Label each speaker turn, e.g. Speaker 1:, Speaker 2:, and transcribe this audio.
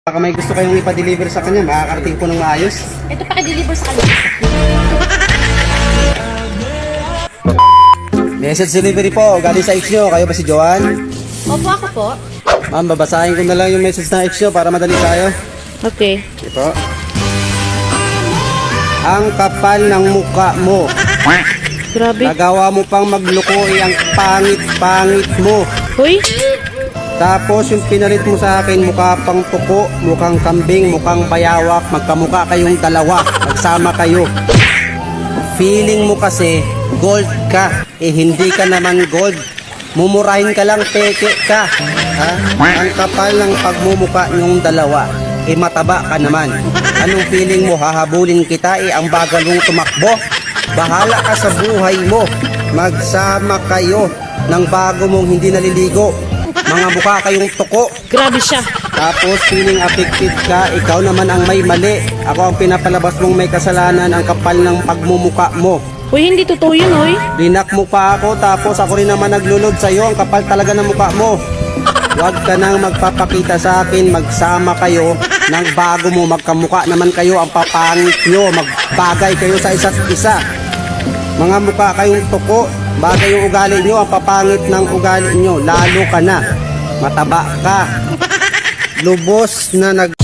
Speaker 1: Baka may gusto kayong ipa-deliver sa kanya, makakarating po ng maayos.
Speaker 2: Ito pa-deliver sa kanila.
Speaker 1: Message delivery po, galing sa X nyo. Kayo ba si Joanne?
Speaker 2: Opo, ako po.
Speaker 1: Ma'am, babasahin ko na lang yung message na X nyo para madali tayo.
Speaker 2: Okay.
Speaker 1: Ito. Ang kapal ng muka mo.
Speaker 2: Grabe.
Speaker 1: Nagawa mo pang maglukoy ang pangit-pangit mo.
Speaker 2: Hoy,
Speaker 1: Tapos yung pinalit mo sa akin, mukha pang tuko, mukhang kambing, mukhang bayawak, magkamukha kayong dalawa, nagsama kayo. Feeling mo kasi gold ka, hindi ka naman gold. Mumurahin ka lang, peke ka. Ha? Ang kapal ng pagmumuka nyong dalawa, mataba ka naman. Anong feeling mo, hahabulin kita, ang bagal mong tumakbo? Bahala ka sa buhay mo. Magsama kayo ng bago mong hindi naliligo. Mga mukha kayong tuko.
Speaker 2: grabe siya.
Speaker 1: Tapos feeling affected ka, ikaw naman ang may mali. Ako ang pinapalabas mong may kasalanan, ang kapal ng pagmumuka mo.
Speaker 2: Hoy, hindi totoo yun, hoy.
Speaker 1: Dinak mo pa ako, tapos ako rin naman naglulod sa'yo. Ang kapal talaga ng mukha mo. Huwag ka nang magpapakita sa akin, magsama kayo ng bago mo. Magkamukha naman kayo, ang papangit nyo. Magbagay kayo sa isa't isa. Mga mukha kayong tuko, bagay yung ugali nyo, ang papangit ng ugali nyo. Lalo ka na, mataba ka. Lubos na nag...